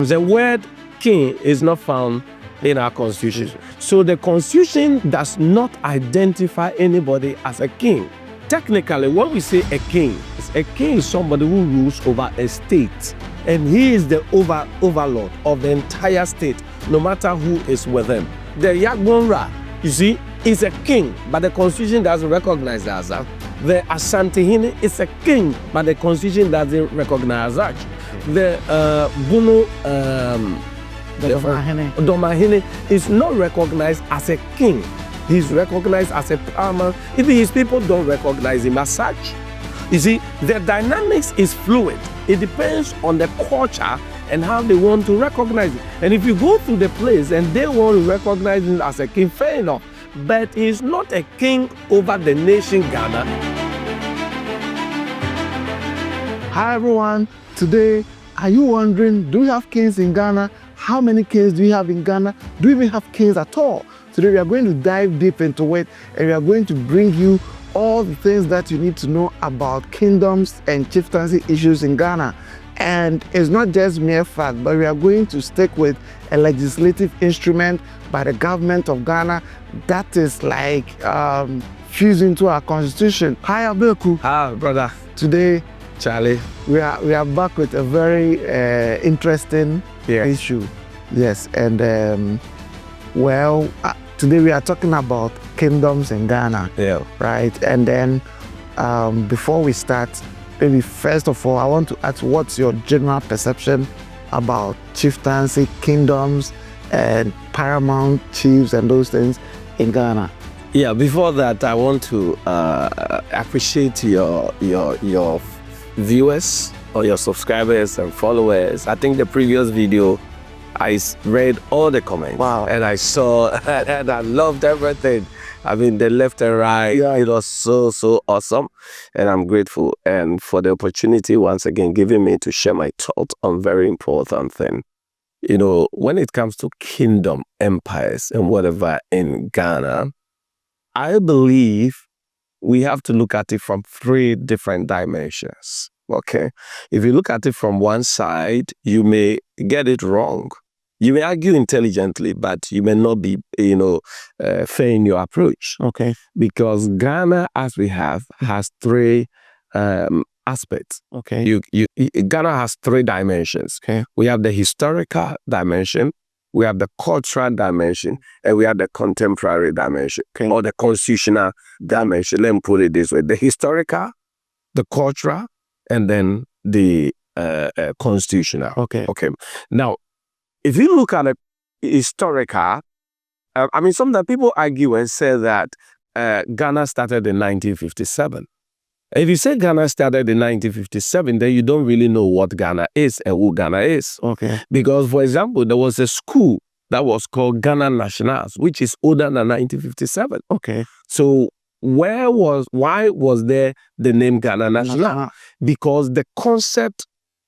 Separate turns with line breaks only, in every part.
The word king is not found in our constitution. So the constitution does not identify anybody as a king. Technically, when we say a king is somebody who rules over a state. And he is the overlord of the entire state, no matter who is with him. The Dagbon, you see, is a king, but the constitution doesn't recognize that as that. The Ashanti is a king, but the constitution doesn't recognize that. The Bunu Domahine is not recognized as a king. He's recognized as a paramount. Even his people don't recognize him as such. You see, the dynamics is fluid. It depends on the culture and how they want to recognize it. And if you go to the place and they want to recognize him as a king, fair enough. But he's not a king over the nation Ghana.
Hi everyone. Today, are you wondering, do we have kings in Ghana? How many kings do we have in Ghana? Do we even have kings at all? Today we are going to dive deep into it, and we are going to bring you all the things that you need to know about kingdoms and chieftaincy issues in Ghana. And it's not just mere fact, but we are going to stick with a legislative instrument by the government of Ghana that is like fused into our constitution. Hi Abeku.
Hi brother.
Today,
Charlie,
we are back with a very interesting issue. Yes, and today we are talking about kingdoms in Ghana.
Yeah.
Right, and then before we start, maybe first of all, I want to ask, what's your general perception about chieftaincy, kingdoms, and paramount chiefs and those things in Ghana?
Yeah. Before that, I want to appreciate your viewers or your subscribers and followers. I think the previous video, I read all the comments.
Wow.
And I saw and I loved everything. I mean, the left and right, it was so awesome. And I'm grateful and for the opportunity once again giving me to share my thoughts on very important thing. You know, when it comes to kingdom, empires and whatever in Ghana, I believe we have to look at it from three different dimensions. Okay. If you look at it from one side, you may get it wrong. You may argue intelligently, but you may not be, fair in your approach.
Okay.
Because Ghana, as we have, has three aspects.
Okay.
Ghana has three dimensions.
Okay.
We have the historical dimension, we have the cultural dimension, and we have the contemporary dimension, or the constitutional dimension. Let me put it this way. The historical, the cultural, and then the constitutional.
Okay.
Now, if you look at it historical, sometimes people argue and say that Ghana started in 1957. If you say Ghana started in 1957, then you don't really know what Ghana is and who Ghana is.
Okay.
Because, for example, there was a school that was called Ghana Nationals, which is older than 1957.
Okay.
So why was there the name Ghana National? Because the concept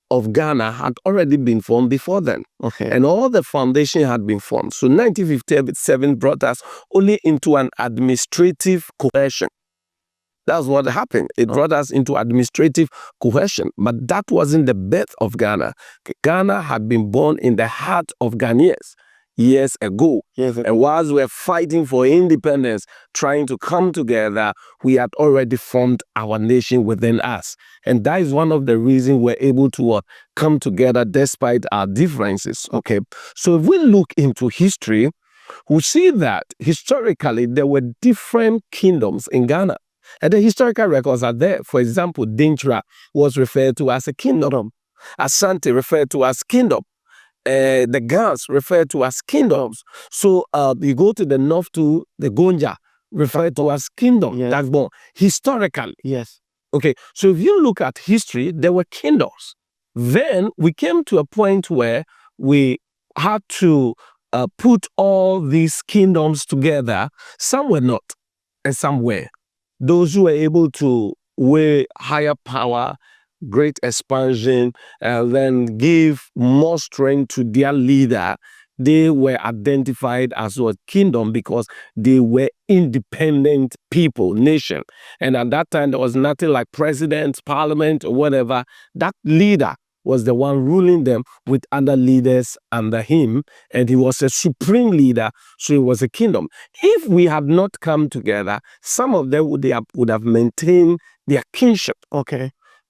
of Ghana had already been formed before then.
Okay.
And all the foundation had been formed. So 1957 brought us only into an administrative cohesion. That's what happened. It brought us into administrative cohesion. But that wasn't the birth of Ghana. Ghana had been born in the heart of Ghanaians years ago. And whilst we're fighting for independence, trying to come together, we had already formed our nation within us. And that is one of the reasons we're able to come together despite our differences. Okay. So if we look into history, we see that historically there were different kingdoms in Ghana. And the historical records are there. For example, Dintra was referred to as a kingdom. Ashanti referred to as kingdom. The Gans referred to as kingdoms. So you go to the north to the Gonja, referred to as kingdom.
Yes.
Dagbon. Historically.
Yes.
Okay. So if you look at history, there were kingdoms. Then we came to a point where we had to put all these kingdoms together. Some were not, and some were. Those who were able to weigh higher power, great expansion, and then give more strength to their leader, they were identified as a kingdom because they were independent people, nation. And at that time, there was nothing like president, parliament, or whatever. That leader was the one ruling them with other leaders under him, and he was a supreme leader, so it was a kingdom. If we had not come together, some of them would have maintained their kingship.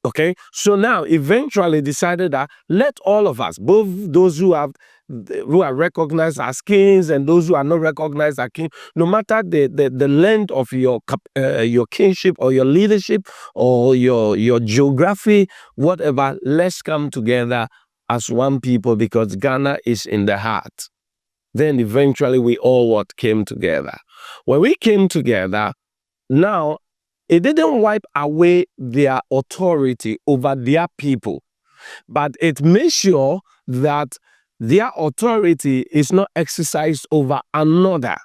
Okay, so now eventually decided that let all of us, both those who are recognized as kings and those who are not recognized as kings, no matter the length of your kingship or your leadership or your geography, whatever, let's come together as one people because Ghana is in the heart. Then eventually we all came together. When we came together, now it didn't wipe away their authority over their people, but it made sure that their authority is not exercised over another.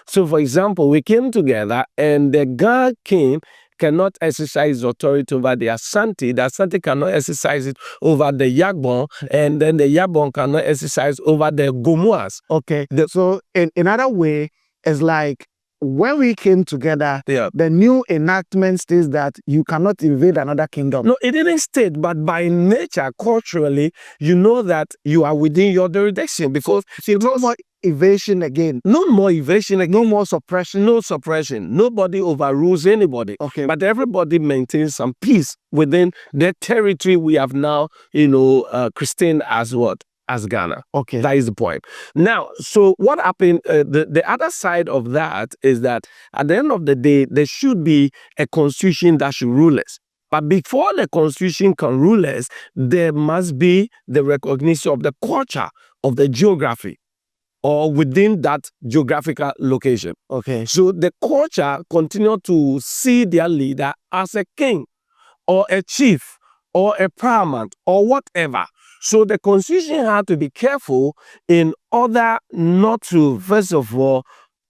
So, for example, we came together and the Ga king cannot exercise authority over the Ashanti cannot exercise it over the Dagbon, and then the Dagbon cannot exercise over the Gomuas.
Okay. So, in another way, it's like, when we came together, the new enactment states that you cannot invade another kingdom.
No, it didn't state, but by nature, culturally, you know that you are within your jurisdiction because
no more evasion again.
No more evasion again.
No more suppression.
No suppression. Nobody overrules anybody.
Okay.
But everybody maintains some peace within the territory we have now, christened as what? As Ghana.
Okay.
That is the point. Now, so what happened, the other side of that is that at the end of the day, there should be a constitution that should rule us. But before the constitution can rule us, there must be the recognition of the culture of the geography or within that geographical location.
Okay.
So the culture continue to see their leader as a king or a chief or a paramount or whatever. So the constitution had to be careful in order not to, first of all,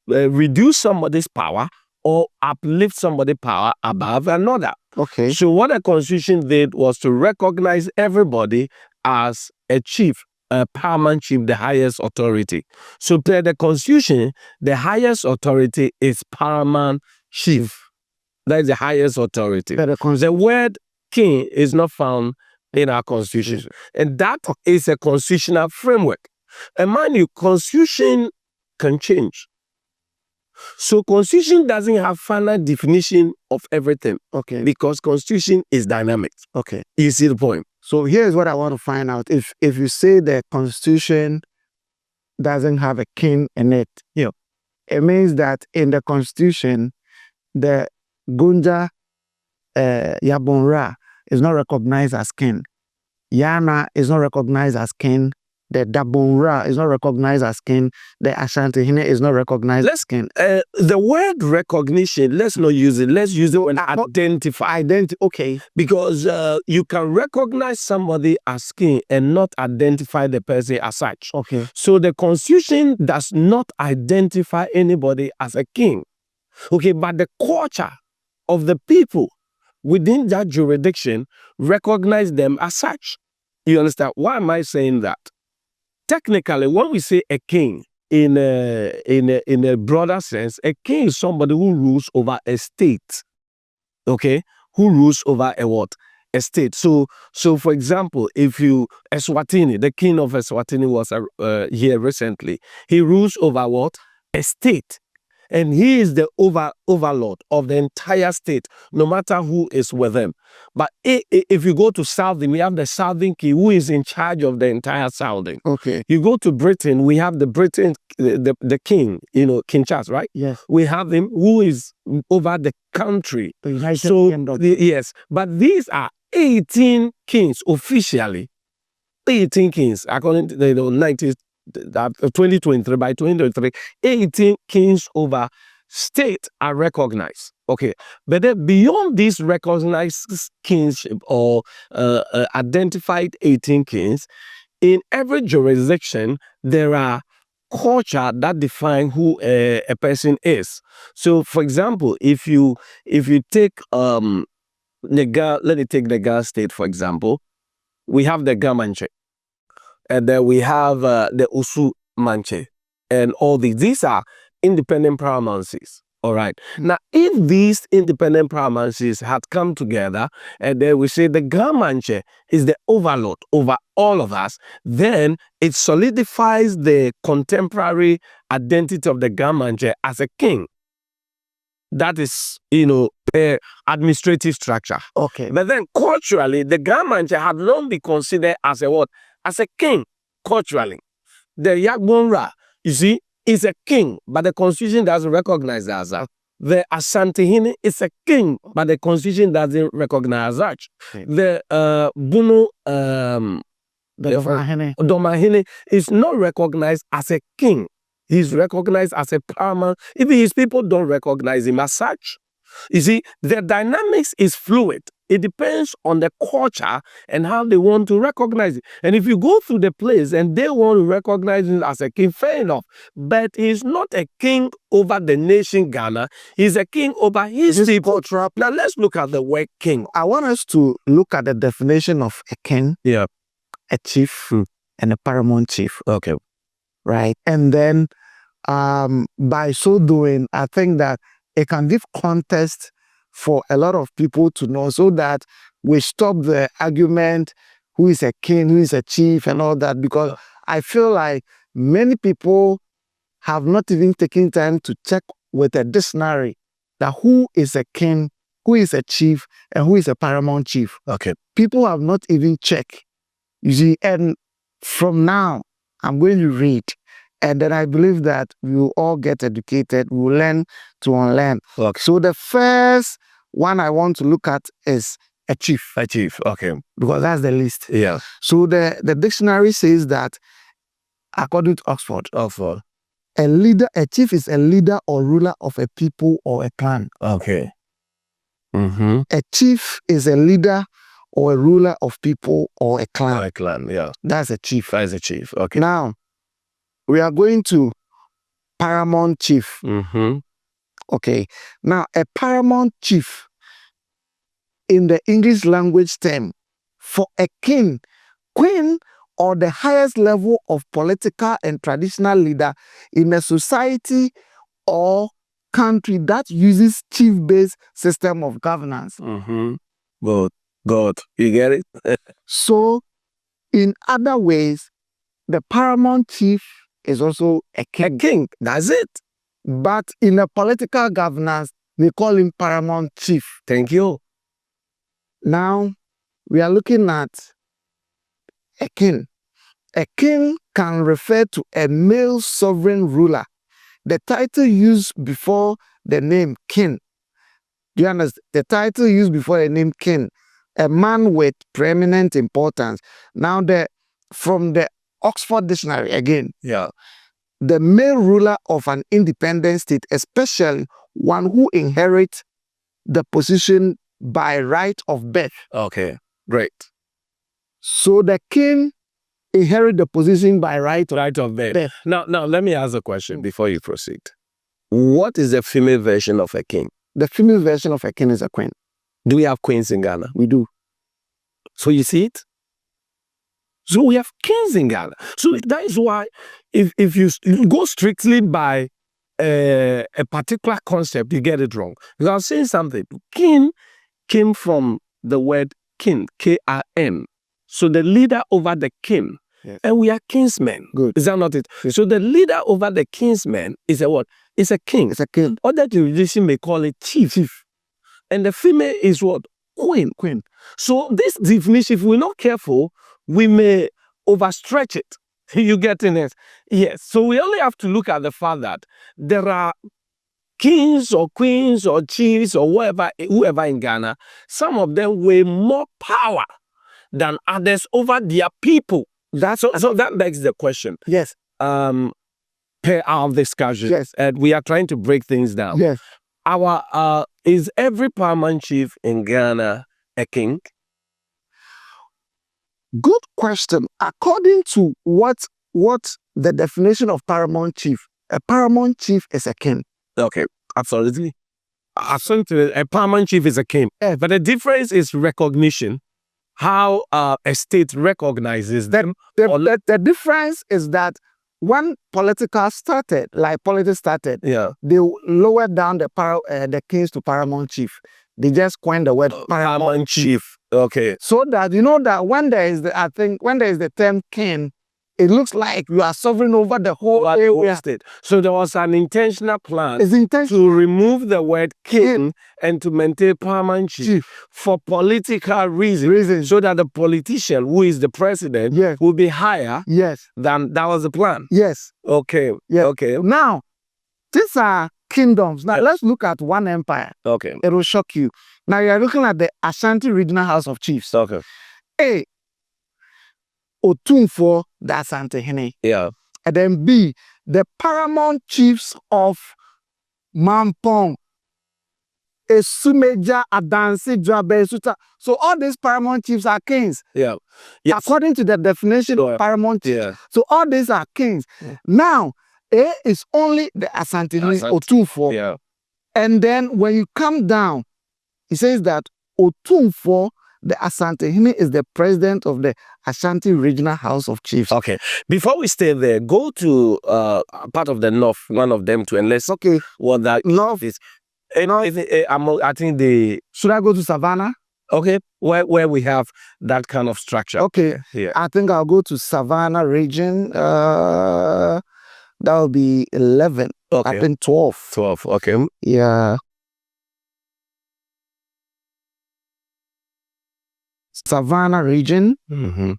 reduce somebody's power or uplift somebody's power above another.
Okay.
So what the constitution did was to recognize everybody as a chief, a paramount chief, the highest authority. So per the constitution, the highest authority is paramount chief. That is the highest authority. The word king is not found in our constitution. And that is a constitutional framework. And mind you, constitution can change. So constitution doesn't have final definition of everything.
Okay.
Because constitution is dynamic.
Okay.
You see the point?
So here's what I want to find out. If you say the constitution doesn't have a king in it, it means that in the constitution, the Gunja Yabonra is not recognized as king. Yana is not recognized as king. The Dagbon is not recognized as king. The Ashanti is not recognized as king.
The word recognition, let's not use it. Let's use it when identify.
Okay.
Because you can recognize somebody as king and not identify the person as such.
Okay.
So the constitution does not identify anybody as a king. Okay, but the culture of the people within that jurisdiction recognize them as such. You understand? Why am I saying that? Technically, when we say a king in a broader sense, a king is somebody who rules over a state. Okay? Who rules over a what? A state. So for example, if Eswatini, the king of Eswatini was here recently, he rules over what? A state. And he is the overlord of the entire state, no matter who is with them. But if you go to Southern, we have the Southern king who is in charge of the entire Southern.
Okay.
You go to Britain, we have the king, King Charles, right?
Yes.
We have him who is over the country.
The United Kingdom.
Yes. But these are 18 kings officially. 18 kings, according to the 2023, by 2023, 18 kings over state are recognized. Okay, but then beyond these recognized kingship or identified 18 kings, in every jurisdiction there are culture that define who a person is. So, for example, if you take let me take the Ga state for example, we have the Gamanche. And then we have the Usu Manche and all these. These are independent paramouncies. All right. Now, if these independent paramount chiefs had come together and then we say the Gamanche is the overlord over all of us, then it solidifies the contemporary identity of the Gamanche as a king. That is, administrative structure.
Okay.
But then culturally, the Gamanche had long been considered as a what? As a king, culturally. The Yagbonra, you see, is a king, but the constitution doesn't recognize that as that. The Ashanti is a king, but the constitution doesn't recognize that.
Okay.
The Bunu Domahine is not recognized as a king. He's recognized as a paramount. Even his people don't recognize him as such. You see, the dynamics is fluid. It depends on the culture and how they want to recognize it. And if you go through the place and they want to recognize him as a king, fair enough. But he's not a king over the nation Ghana. He's a king over his people. Now let's look at the word king.
I want us to look at the definition of a king,
Yeah,
a chief, and a paramount chief.
okay.
Right. And then by so doing, I think that it can give context for a lot of people to know so that we stop the argument who is a king, who is a chief and all that, because I feel like many people have not even taken time to check with a dictionary that who is a king, who is a chief, and who is a paramount chief.
Okay.
People have not even checked. You see, and from now, I'm going to read. And then I believe that we will all get educated. We will learn to unlearn.
Okay.
So the first one I want to look at is a chief.
A chief, okay.
Because that's the list.
Yeah.
So the dictionary says that, according to Oxford, a chief is a leader or ruler of a people or a clan.
Okay. Mm-hmm.
A chief is a leader or a ruler of people or a clan.
A clan, yeah.
That's a chief.
That is a chief, okay.
Now, we are going to paramount chief.
Mm-hmm.
Okay. Now, a paramount chief in the English language term for a king, queen, or the highest level of political and traditional leader in a society or country that uses chief-based system of governance.
Mm-hmm. Good. You get it?
So, in other ways, the paramount chief is also a king.
A king, that's it.
But in a political governance, they call him paramount chief.
Thank you.
Now, we are looking at a king. A king can refer to a male sovereign ruler. The title used before the name king. Do you understand? The title used before the name king. A man with preeminent importance. Now, from the Oxford Dictionary again.
Yeah.
The male ruler of an independent state, especially one who inherits the position by right of birth.
Okay, great.
So the king inherits the position by right
of birth. Now, let me ask a question before you proceed. What is the female version of a king?
The female version of a king is a queen.
Do we have queens in Ghana?
We do.
So you see it? So we have kings in Ghana. So that is why if you go strictly by a particular concept, you get it wrong. Because I was saying something. King came from the word kin, K-I-N. So the leader over the king. Yes. And we are kinsmen.
Good.
Is that not it?
Yes.
So the leader over the kinsmen is a what? It's a king.
It's a king.
Other jurisdiction may call it chief. And the female is what? Queen. So this definition, if we're not careful, we may overstretch it. You getting it? Yes. So we only have to look at the fact that there are kings or queens or chiefs or whoever in Ghana. Some of them weigh more power than others over their people. So that begs the question.
Yes.
Per our discussion.
Yes.
And we are trying to break things down.
Yes.
Is every paramount chief in Ghana a king?
Good question. According to what the definition of paramount chief, a paramount chief is a king.
Okay, absolutely. Absolutely, a paramount chief is a king.
Yeah.
But the difference is recognition. How a state recognizes them.
The difference is that when politics started,
Yeah.
they lowered down the kings to paramount chief. They just coined the word
Paramount chief. Okay.
So that you know that when there is the term king, it looks like you are sovereign over the whole area.
State. So there was an intentional plan
It's intentional
to remove the word king and to maintain paramount chief for political reasons, so that the politician who is the president will be higher than that was the plan.
Yes.
Okay.
Yeah.
Okay.
Now, these are kingdoms. Now, let's look at one empire.
Okay.
It will shock you. Now, you are looking at the Ashanti Regional House of Chiefs.
Okay.
A. Otumfo, the Asante Hene.
Yeah.
And then B. The paramount chiefs of Mampong, Esumeja, Adansi, Dwabe, Suta. So all these paramount chiefs are kings.
Yeah. Yes.
According to the definition of paramount chiefs.
Yeah.
So all these are kings. Now, A is only the Asante Hene, Otumfo.
Yeah.
And then when you come down, he says that Otumfo, the Asante Hene, is the president of the Ashanti Regional House of Chiefs.
Okay. Before we stay there, go to part of the north, one of them too, and let's what that
north
is. I think
should I go to Savannah?
Okay, where we have that kind of structure.
Okay.
Yeah.
I think I'll go to Savannah region. That will be 11.
Okay.
I think 12.
12. Okay.
Yeah. Savannah region.
Mm-hmm.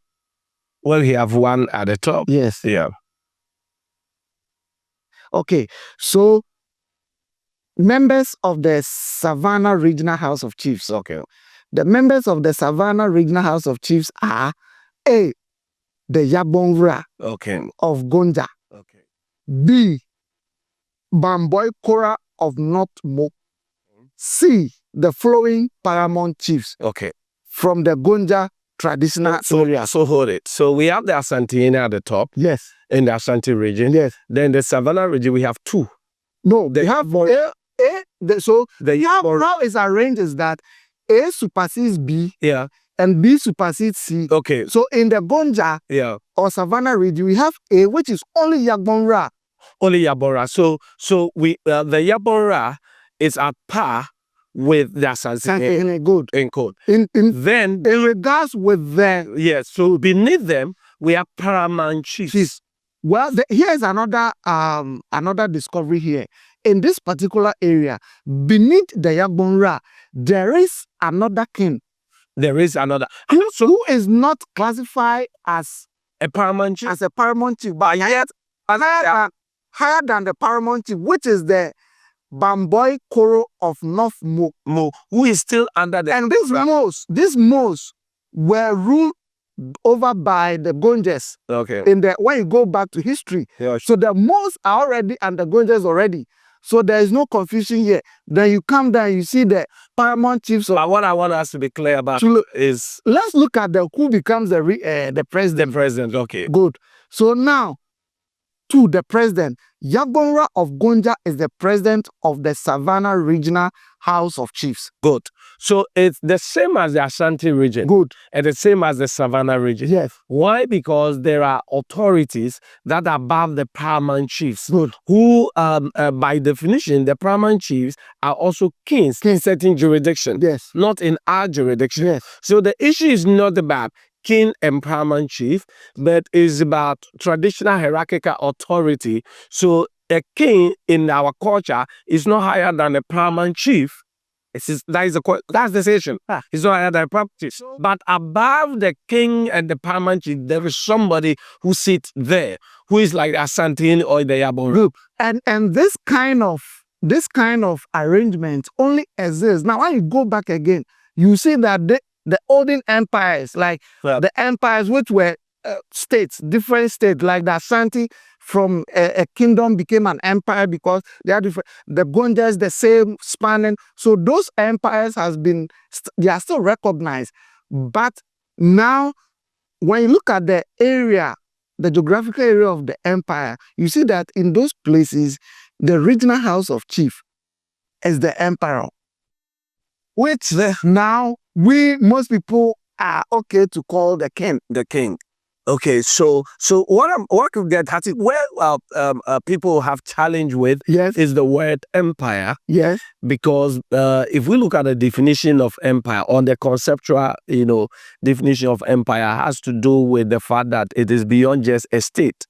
Well, we have one at the top.
Yes.
Yeah.
Okay. So, members of the Savannah Regional House of Chiefs.
Okay.
The members of the Savannah Regional House of Chiefs are A. The Yabonra of Gonja.
Okay.
B. Bamboy Kora of North Mo. C. The following paramount chiefs.
Okay.
From the Gonja traditional area.
So hold it. So we have the Ashanti at the top.
Yes.
In the Ashanti region.
Yes.
Then the Savannah region, we have two.
No, they have how it's arranged is that A supersedes B.
Yeah.
And B supersedes C.
Okay.
So in the Gonja or Savannah region, we have A, which is only Yagbonra.
Only Yabonra. So we the Yabonra is at par with the Ashanti
in good.
In code.
Then in regards with them.
Yes. So beneath them, we have paramount chiefs.
Well, here's another discovery here. In this particular area, beneath the Yagbonra, there is another king.
There is another.
Who is not classified as
a paramount chief?
As a paramount chief, but yet higher than the paramount chief, which is the Bamboy Koro of North Mo,
who is still under the...
And these Mos were ruled over by the Gonjes.
Okay.
When you go back to history.
Yeah,
so the Mos are already under Gonjes already. So there is no confusion here. Then you come down, you see the paramount chiefs.
But what I want us to be clear about is...
Let's look at who becomes the president.
The president, okay.
Good. So now, to the president, Yagbonra of Gonja is the president of the Savannah Regional House of Chiefs.
Good. So it's the same as the Ashanti region.
Good.
And the same as the Savannah region.
Yes.
Why? Because there are authorities that are above the paramount chiefs.
Good.
Who, by definition, the paramount chiefs are also kings in certain jurisdictions.
Yes.
Not in our jurisdiction.
Yes.
So the issue is not about king and paramount chief, but is about traditional hierarchical authority. So a king in our culture is not higher than a paramount chief. That's the situation. It's not higher than a paramount chief. But above the king and the paramount chief, there is somebody who sits there, who is like Ashanti or the Yabon group.
And this kind of arrangement only exists. Now, when you go back again, you see that the olden empires, like the empires which were states, different states, like the Ashanti from a kingdom became an empire because they are different. The Gonjas, the same spanning. So those empires they are still recognized. But now, when you look at the area, the geographical area of the empire, you see that in those places, the regional house of chief is the emperor. Which now most people are okay to call the king.
The king. Okay, so what could get at it, where people have challenge with
Yes.
is the word empire,
Yes.
because if we look at the definition of empire, or the conceptual, definition of empire, has to do with the fact that it is beyond just a state.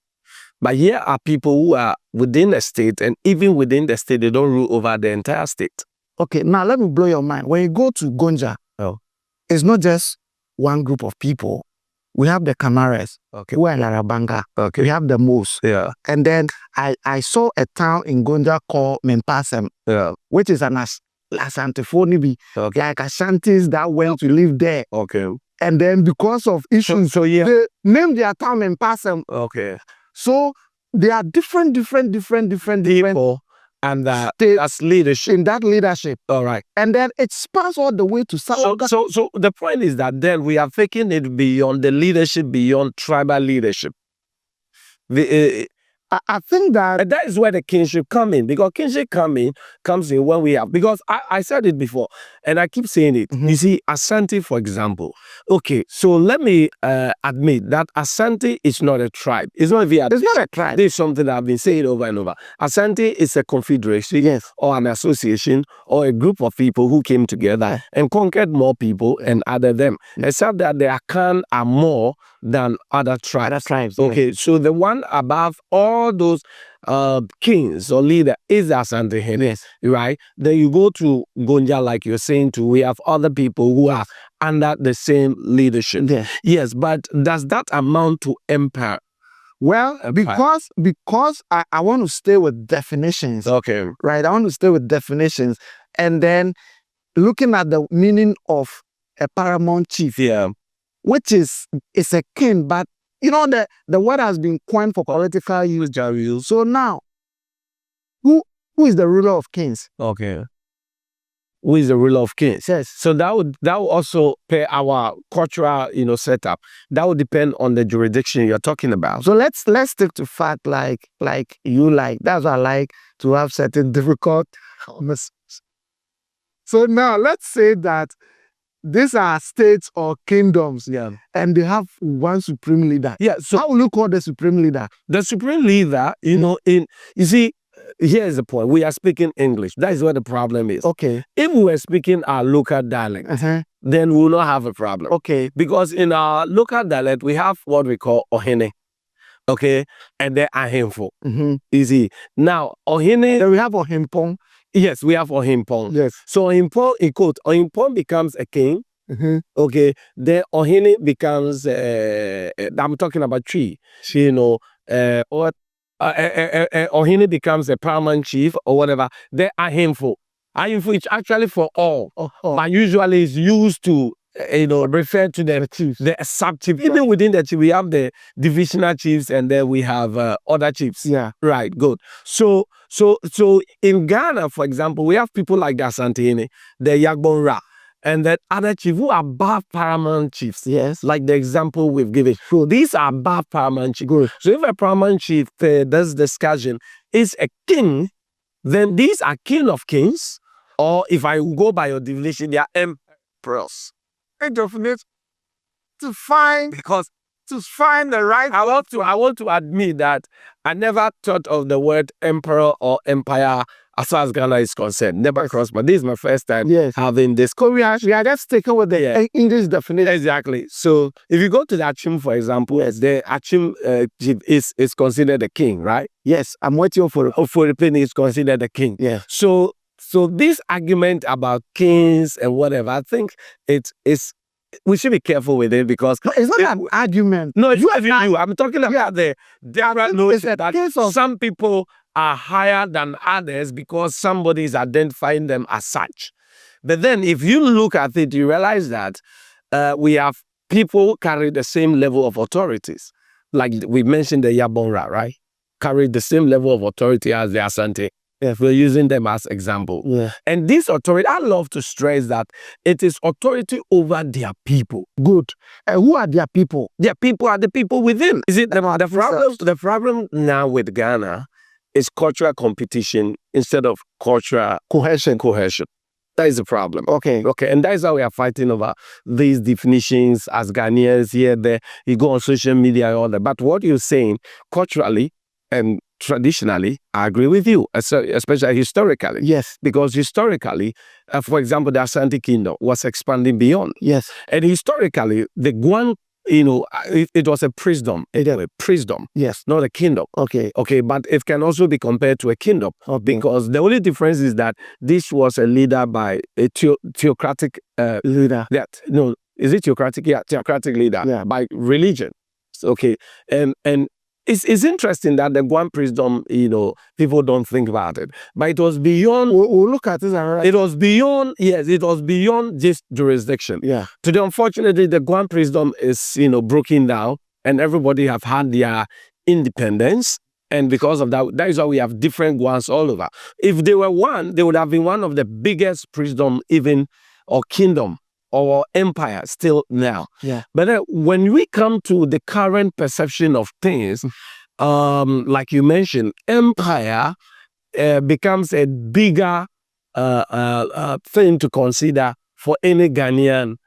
But here are people who are within a state, and even within the state, they don't rule over the entire state.
Okay, now let me blow your mind. When you go to Gonja, it's not just one group of people. We have the Canaries,
Okay.
who are in Larabanga.
Okay.
We have the Moos.
Yeah.
And then I saw a town in Gonja called Mempasem, which is an Ashanti,
Okay.
like Ashantis that went to live there.
Okay.
And then because of issues,
So yeah.
they named their town Mempasem.
Okay.
So there are different
People, and
states
that's leadership.
in that leadership.
All right.
And then it spans all the way to South.
So the point is that then we are taking it beyond the leadership, beyond tribal leadership.
I think that
And that is where the kingship come in, because kingship comes in when we have, because I said it before, and I keep saying it. You see, Ashanti, for example. Okay, so let me admit that Ashanti is not a tribe. It's not a tribe. This is something that I've been saying over and over. Ashanti is a confederation,
Yes.
or an association, or a group of people who came together and conquered more people and added them. Except that the Akan are more than other tribes.
Other tribes,
Okay, so the one above all those kings or leader is Asante Hen.
Yes.
Right? Then you go to Gonja, like you're saying too, we have other people who are under the same leadership.
Yes.
Yes, but does that amount to empire?
Well, because I want to stay with definitions.
Okay.
Right? I want to stay with definitions. And then looking at the meaning of a paramount chief.
Yeah.
Which is a king, but the word has been coined for political use, Gabriel. So now, who is the ruler of kings?
Okay. Who is the ruler of kings?
Yes.
So that would also pay our cultural, setup. That would depend on the jurisdiction you're talking about.
So let's stick to fact like you like. That's why I like to have certain difficult conversations. So now let's say that these are states or kingdoms, and they have one supreme leader.
Yeah. So
how will you call the supreme leader?
The supreme leader, you see, here's the point. We are speaking English. That is where the problem is.
Okay.
If we were speaking our local dialect, then we will not have a problem.
Okay.
Because in our local dialect, we have what we call Ohene. Okay. And then Ahemfo. You see. Now, Ohene.
Then we have Ohimpong.
Yes, we have Ohimpong.
Yes.
So Ohimpong, in quote, Ohimpong becomes a king. Okay. Then Ohene becomes, I'm talking about tree. Ohene becomes a paramount chief or whatever. Then Ahemfo. Ahemfo is actually for all. But usually it's used to, refer to the chiefs, the sub-chief. Even within the chief, we have the divisional chiefs, and then we have other chiefs.
Yeah.
Right, good. So in Ghana, for example, we have people like the Ashanti, the Dagbon Ra, and that other chiefs who are above paramount chiefs.
Yes.
Like the example we've given. So these are above paramount chiefs.
Good.
So if a paramount chief does discussion is a king, then these are king of kings, or if I go by your definition, they are emperors.
To find the right.
I want to admit that I never thought of the word emperor or empire as far as Ghana is concerned. Never crossed, but this is my first time having this.
We are just taking with the English definition.
Exactly. So if you go to the Achim, for example, the Achim is considered the king, right?
Yes, I'm waiting for
Philippine is considered the king.
Yeah.
So this argument about kings and whatever, I think we should be careful with it, because
it's not an argument.
No, I'm talking about the different notion that some people are higher than others because somebody is identifying them as such. But then if you look at it, you realize that we have people who carry the same level of authorities. Like we mentioned the Yabonra, right? Carry the same level of authority as the Asante. If we're using them as example.
Yeah.
And this authority, I love to stress that it is authority over their people.
Good. And who are their people?
Their people are the people within. Is it the problem now with Ghana is cultural competition instead of cultural
cohesion.
That is the problem.
Okay.
Okay, and that is how we are fighting over these definitions as Ghanaians here, there. You go on social media, all that. But what you're saying, culturally and traditionally, I agree with you, especially historically.
Yes.
Because historically, for example, the Ashanti kingdom was expanding beyond.
Yes.
And historically, the Guan, it was a priestdom. A priestdom.
Yes.
Not a kingdom.
Okay.
Okay, but it can also be compared to a kingdom.
Okay.
Because the only difference is that this was a leader by a theocratic
leader.
No, is it theocratic? Yeah, theocratic leader by religion. Okay, and it's interesting that the Guam priestdom, people don't think about it, but it was beyond.
We'll look at this.
It was beyond. Yes, it was beyond just jurisdiction.
Yeah.
Today, unfortunately, the Guam priestdom is broken down, and everybody have had their independence. And because of that, that is why we have different Guams all over. If they were one, they would have been one of the biggest priestdom, even or kingdom or empire still now.
Yeah.
But when we come to the current perception of things, like you mentioned, empire becomes a bigger thing to consider for any Ghanaian